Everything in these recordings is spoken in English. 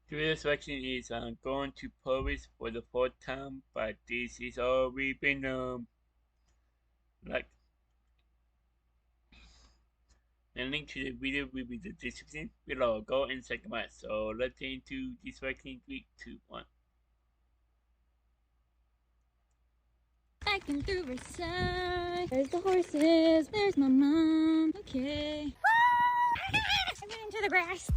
Today's section is going to Paris for the fourth time, but this is already been like the link to the video will be the description below. Go and check them out. So let's get into this section. 3, 2, 1. Hiking through Versailles. There's the horses. There's my mom. Okay. I went into the grass.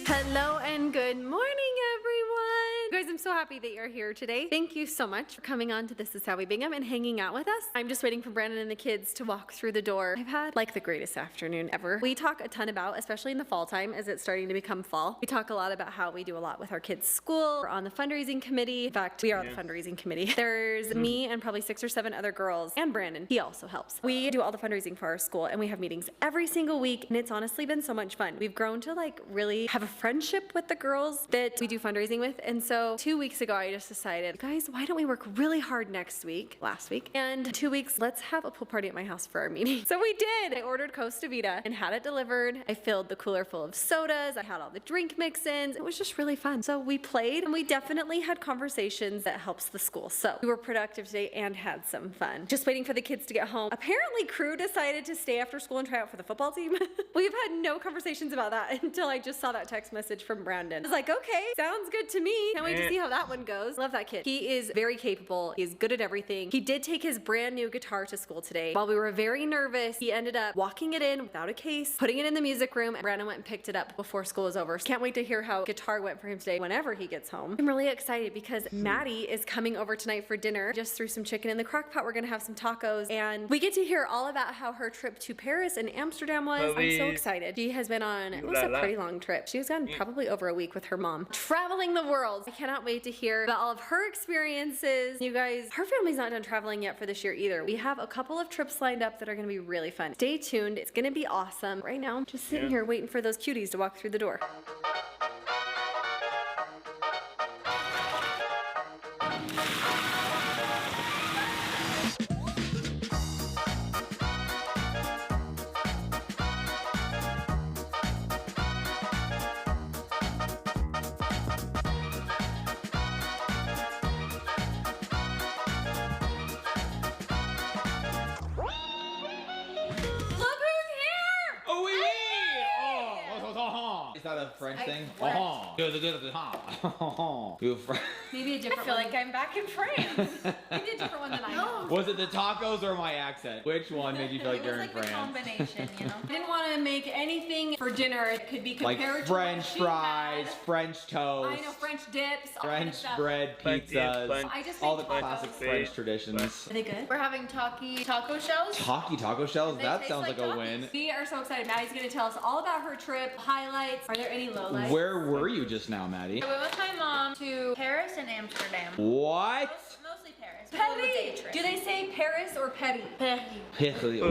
Hello and good morning, everyone. Guys, I'm so happy that you're here today. Thank you so much for coming on to This Is How We Bingham and hanging out with us. I'm just waiting for Brandon and the kids to walk through the door. I've had like the greatest afternoon ever. We talk a ton about, especially in the fall time as it's starting to become fall. We talk a lot about how we do a lot with our kids' school. We're on the fundraising committee. In fact, we are the fundraising committee. There's me and probably 6 or 7 other girls and Brandon. He also helps. We do all the fundraising for our school and we have meetings every single week and it's honestly been so much fun. We've grown to like really have a friendship with the girls that we do fundraising with. And so 2 weeks ago, I just decided, guys, why don't we work really hard last week, and 2 weeks, let's have a pool party at my house for our meeting. So we did. I ordered Costa Vida and had it delivered. I filled the cooler full of sodas. I had all the drink mix-ins. It was just really fun. So we played and we definitely had conversations that helps the school. So we were productive today and had some fun. Just waiting for the kids to get home. Apparently Crew decided to stay after school and try out for the football team. We've had no conversations about that until I just saw that text message from Brandon. I was like, okay, sounds good to me. Can't wait to see how that one goes. Love that kid. He is very capable. He's good at everything. He did take his brand new guitar to school today. While we were very nervous, he ended up walking it in without a case, putting it in the music room, and Brandon went and picked it up before school was over. Can't wait to hear how guitar went for him today whenever he gets home. I'm really excited because Maddie is coming over tonight for dinner. Just threw some chicken in the crock pot. We're gonna have some tacos and we get to hear all about how her trip to Paris and Amsterdam was. I'm so excited. She has been on, it was a pretty long trip. She was gone probably over a week with her mom. Traveling the world. I cannot wait to hear about all of her experiences. You guys, her family's not done traveling yet for this year either. We have a couple of trips lined up that are gonna be really fun. Stay tuned. It's gonna be awesome. Right now, I'm just sitting here waiting for those cuties to walk through the door. Is that a French thing? Maybe a different I feel like I'm back in France. Maybe a different one than I know. Was it the tacos or my accent? Which one made you feel like you're in France? It was like the combination, you know? I didn't want to make anything for dinner. It could be compared like to French fries, French toast. I know, French dips, all French kind of stuff. bread, pizzas, I just all the tacos. classic French traditions. Are they good? We're having taco shells. Taco shells? They That taste sounds like a win. We are so excited. Maddie's going to tell us all about her trip, highlights. Are there any lowlights? Where were you just now, Maddie? I went with my mom to Paris and Amsterdam. What? Mostly Paris. Petty! Do they say Paris or petty? Petty.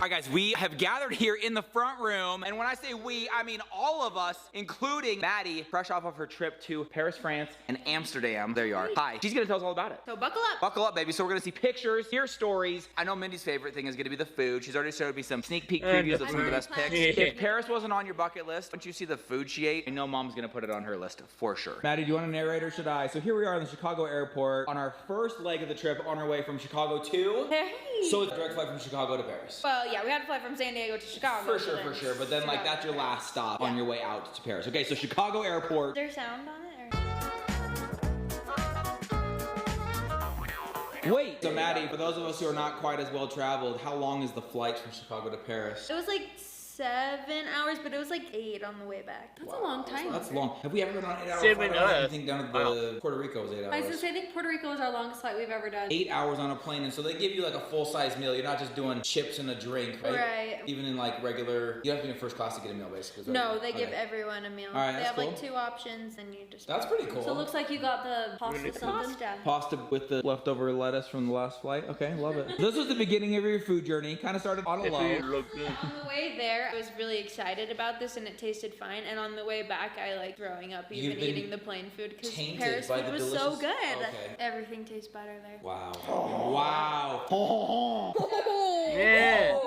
Alright guys, we have gathered here in the front room, and when I say we, I mean all of us, including Maddie, fresh off of her trip to Paris, France, and Amsterdam. There you are. Hi. She's gonna tell us all about it. So buckle up. Buckle up, baby. So we're gonna see pictures, hear stories. I know Mindy's favorite thing is gonna be the food. She's already showed me some sneak peek previews of some of the best picks. If Paris wasn't on your bucket list, once you see the food she ate, I know Mom's gonna put it on her list for sure. Maddie, do you want to narrate or should I? So here we are in the Chicago airport on our first leg of the trip on our way from Chicago to... Hey. So it's a direct flight from Chicago to Paris. Well, yeah, we had to fly from San Diego to Chicago. For sure. But then like that's your last stop on your way out to Paris. Okay, so Chicago Is airport. there sound on it? Wait, so Maddie, for those of us who are not quite as well traveled, how long is the flight from Chicago to Paris? It was like 7 hours, but it was like 8 on the way back. That's a long time. That's long. Have we ever been on an 8-hour 7 flight? hours. I think down to the Puerto Rico was 8 hours. I was gonna say, I think Puerto Rico is our longest flight we've ever done. 8 hours on a plane, and so they give you like a full-size meal. You're not just doing chips and a drink, right? Right. Even in like regular, you have to be in first class to get a meal, basically. No, they give everyone a meal. All right, they that's have like cool. 2 options, and you just. That's pretty cool. So it looks like you got the pasta something. Pasta with the leftover lettuce from the last flight. Okay, love it. This was the beginning of your food journey. Kind of started on a low. On the way there, I was really excited about this and it tasted fine. And on the way back, I like throwing up You've even been eating the plain food because tainted Paris by food the was so delicious- good. Okay. Everything tastes better there. Wow. Wow. Yeah.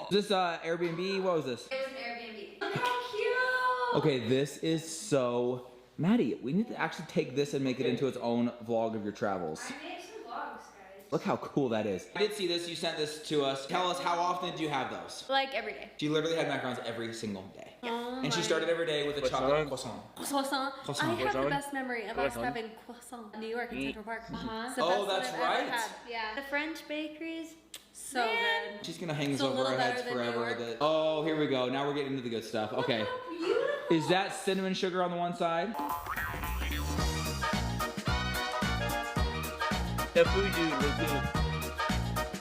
Is this Airbnb? What was this? It was an Airbnb. Look how cute! Okay, this is so... Maddie, we need to actually take this and make it into its own vlog of your travels. I made some vlogs, guys. Look how cool that is. I did see this. You sent this to us. Tell us, how often did you have those? Like every day. She literally had macarons every single day. Oh And she my- started every day with a chocolate croissant. Croissant. Croissant. I have the Croissant. best memory of us Croissant. having croissant in New York in Central Park. It's the Oh, best one that's I've ever right. had. Yeah. The French bakeries. So Man. good. She's gonna hang It's this a over our little heads better than New forever. York. Oh, here we go. Now we're getting into the good stuff. Okay. Beautiful. Is that cinnamon sugar on the one side? The food you look good.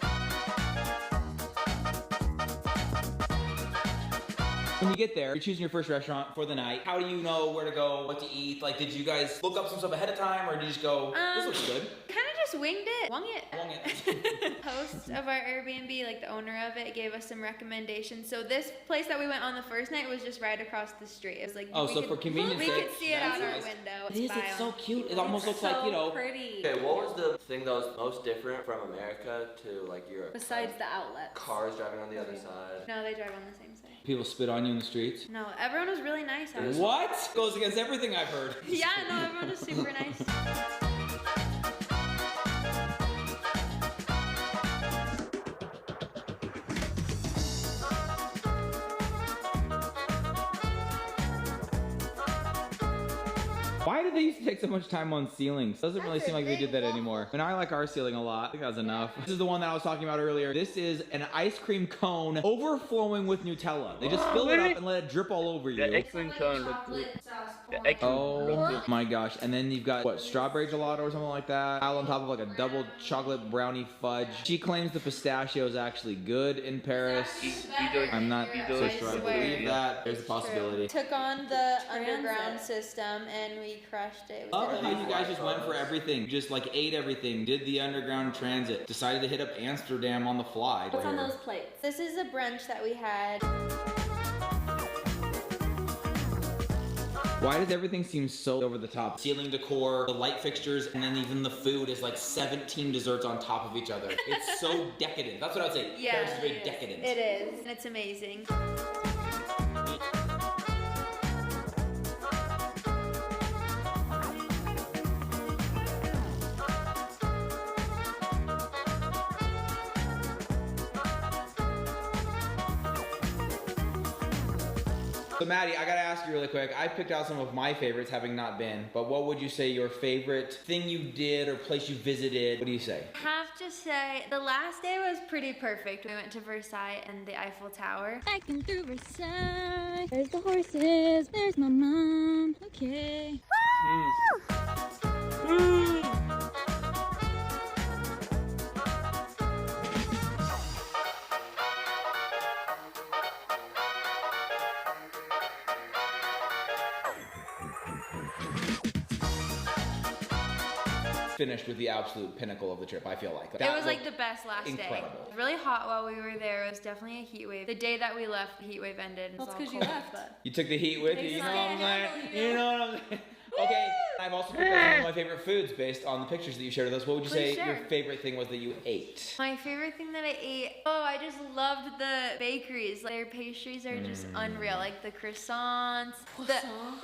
When you get there, you're choosing your first restaurant for the night. How do you know where to go, what to eat? Like, did you guys look up some stuff ahead of time, or did you just go, this looks good? Kind of just winged it. Wung it. Wung it. Host of our Airbnb, like the owner of it, gave us some recommendations. So this place that we went on the first night was just right across the street. It was like Oh, so for convenience we sake, could see it that's out our nice. window. It is, Spy it's on. so cute. It almost looks like, you know, pretty. Okay, what was the thing that was most different from America to like Europe? Besides the outlets. Cars driving on the other side. No, they drive on the same side. people spit on you in the streets. No, everyone was really nice. I was- What? Goes against everything I've heard. Yeah, no, everyone was super nice. Why did they used to take so much time on ceilings? Doesn't really seem like they did that anymore. And I like our ceiling a lot. I think that was enough. This is the one that I was talking about earlier. This is an ice cream cone overflowing with Nutella. They just fill it up and let it drip all over The you. excellent cone look good. The excellent Oh look good. my gosh. And then you've got, what, strawberry gelato or something like that? Piled on top of like a double chocolate brownie fudge. She claims the pistachio is actually good in Paris. I'm not so sure I believe that. There's a possibility. Took on the underground system and we crushed it. Oh, how you guys just went for everything. Just like ate everything, did the underground transit, decided to hit up Amsterdam on the fly. What's on those plates? This is a brunch that we had. Why does everything seem so over the top? Ceiling decor, the light fixtures, and then even the food is like 17 desserts on top of each other. It's so decadent. That's what I would say. Yeah, Paris is very decadent. It is. And it's amazing. So Maddie, I gotta ask you really quick. I picked out some of my favorites, having not been, but what would you say your favorite thing you did or place you visited? What do you say? Have to say, the last day was pretty perfect. We went to Versailles and the Eiffel Tower. Hiking through Versailles. There's the horses. There's my mom. Okay. Finished with the absolute pinnacle of the trip, I feel like. It was like the best last incredible. day. It was really hot while we were there. It was definitely a heat wave. The day that we left, the heat wave ended. Well, it's It was because all you cold, left. but- You took the heat with you, you know what I'm saying? Exactly. You know what I'm saying? Okay, I've also picked out some of my favorite foods based on the pictures that you shared with us. What would you say Please share. your favorite thing was that you ate? My favorite thing that I ate, oh, I just loved the bakeries. Their pastries are just unreal. Like the croissants.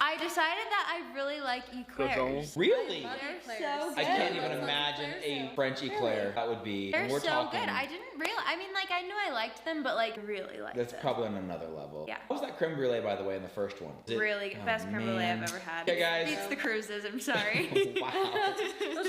I decided that I really like eclairs. Really? They're so I good. can't even imagine a French eclair. That would be. They're we're so talking, good. I didn't realize. I mean, like I knew I liked them, but like really liked That's them. probably on another level. Yeah. What was that creme brulee, by the way, in the first one? Is it- Really Oh, best creme brulee man. I've ever had. Okay, guys. Beats the cruises. I'm sorry. Wow.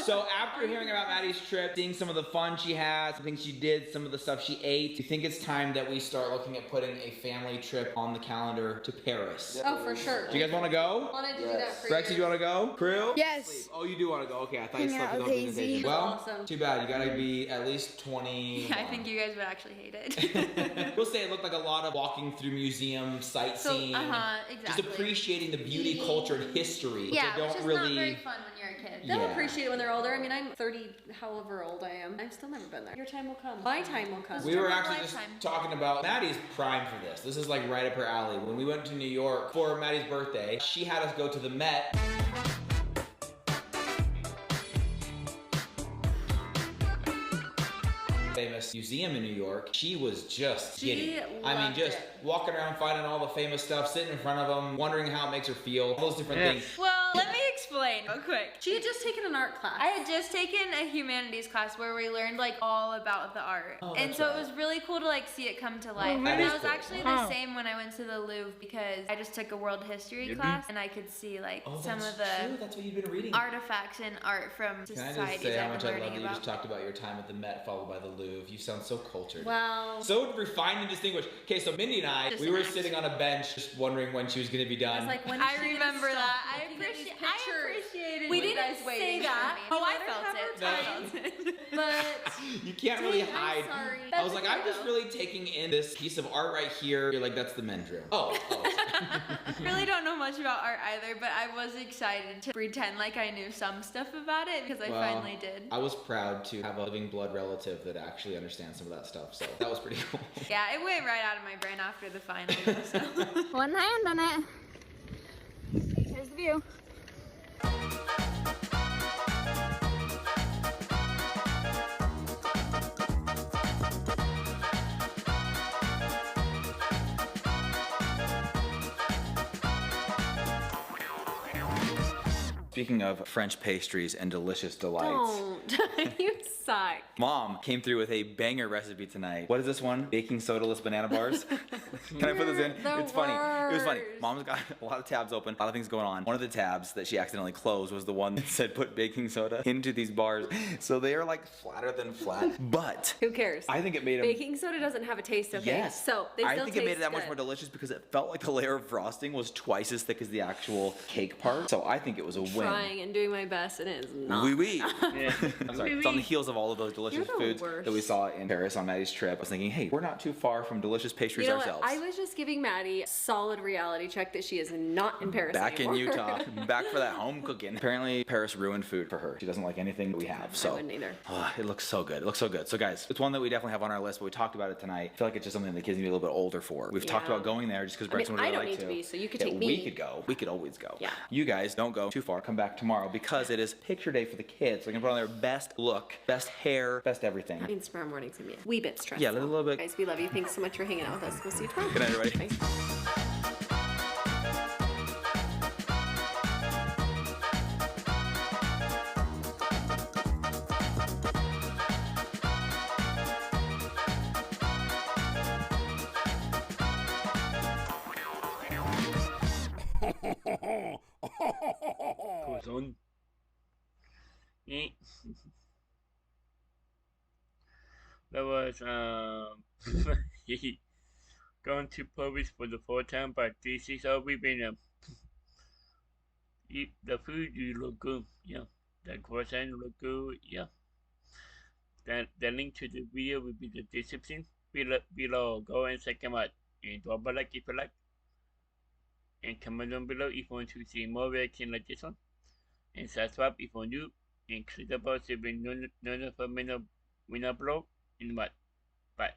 So after hearing about Maddie's trip, seeing some of the fun she had, some things she did, some of the stuff she ate, do you think it's time that we start looking at putting a family trip on the calendar to Paris? Oh, for sure. Do you guys want to go? Wanted to do that for Rexy, do you want to go? Crew? Yes. Oh, you do want to go? Okay, I thought you Hang slept out without with presentation. Hazy. Well, Awesome. too bad. You gotta be at least 20. Yeah, I think you guys would actually hate it. We'll say it looked like a lot of walking through museums, sightseeing, exactly. just appreciating the beauty, culture, and history Yeah, they which don't is really. not very fun when you're a kid. They'll Yeah. appreciate it when they're older. I mean, I'm 30, however old I am. I've still never been there. Your time will come. My time will come. We were Turn on actually just lifetime. talking about Maddie's prime for this. This is like right up her alley. When we went to New York for Maddie's birthday, she had us go to the Met. Famous museum in New York. She was just giddy. I mean, loved just it. walking around, finding all the famous stuff, sitting in front of them, wondering how it makes her feel, all those different things. Well, let me explain real quick. She had just taken an art class. I had just taken a humanities class where we learned like all about the art. Oh, and that's so right. it was really cool to like see it come to life. that And is that was cool. actually the same when I went to the Louvre because I just took a world history class and I could see like Oh, some that's of the true. That's what you've been reading. artifacts and art from Can I just societies say how I've much been I love learning that you about. just talked about your time at the Met followed by the Louvre. You sound so cultured. Wow. So refined and distinguished. Okay, so Mindy and I, Just we an were act. sitting on a bench just wondering when she was going to be done. It's like when I she gets remember stuck that. I looking at these appreciated We you didn't guys say waiting that. for me. Oh, I Let her felt have it. her I time. felt it. But You can't really Dang, I'm hide. sorry. I was That's like, I'm okay, just though. really taking in this piece of art right here. You're like, that's the men's room. Oh. Really don't know much about art either, but I was excited to pretend like I knew some stuff about it because I Well, finally did. I was proud to have a living blood relative that actually understands some of that stuff. So that was pretty cool. Yeah, it went right out of my brain after the final. So. One hand on it. Here's the view. Speaking of French pastries and delicious delights. don't. You suck. Mom came through with a banger recipe tonight. What is this one? Baking soda-less banana bars? Can I put this in? The It's funny. It was funny. worst. Mom's got a lot of tabs open, a lot of things going on. One of the tabs that she accidentally closed was the one that said put baking soda into these bars. So they are like flatter than flat. But Who cares? I think it made them. Baking soda doesn't have a taste, okay? Yes. So they still I think it made it taste that much good. more delicious because it felt like the layer of frosting was twice as thick as the actual cake part. So I think it was a win. Trying and doing my best, and it is not. Oui, oui. Yeah. I'm sorry. It's on the heels of all of those delicious You're the foods worst. that we saw in Paris on Maddie's trip. I was thinking, hey, we're not too far from delicious pastries You know ourselves. what? I was just giving Maddie a solid reality check that she is not in Paris Back anymore. in Utah, back for that home cooking. Apparently, Paris ruined food for her. She doesn't like anything that we have. I So wouldn't either. It looks so good. It looks so good. So guys, it's one that we definitely have on our list, but we talked about it tonight. I feel like it's just something the kids need to be a little bit older for. We've talked Yeah. about going there just because I mean, Bryson would I really don't like need to be, so you could Yeah, take We me. could go. We could always go. Yeah. You guys don't go too far. Come back tomorrow because it is picture day for the kids. So they're gonna put on their best look, best hair, best everything. I mean, tomorrow morning's gonna be a wee bit stressful. Yeah, a little bit. Guys, we love you. Thanks so much for hanging out with us. We'll see you tomorrow. Good night, everybody. Bye. Goes on. Yeah. That was going to Paris for the fourth time, but this is how we've been. Eat the food, you look good. Yeah, the croissant look good. Yeah. The link to the video will be the description below. Go and check them out and drop a like if you like. And comment down below if you want to see more reaction like this one. And subscribe if you're new. And click the bell so you will be notified when I upload. And what? Bye.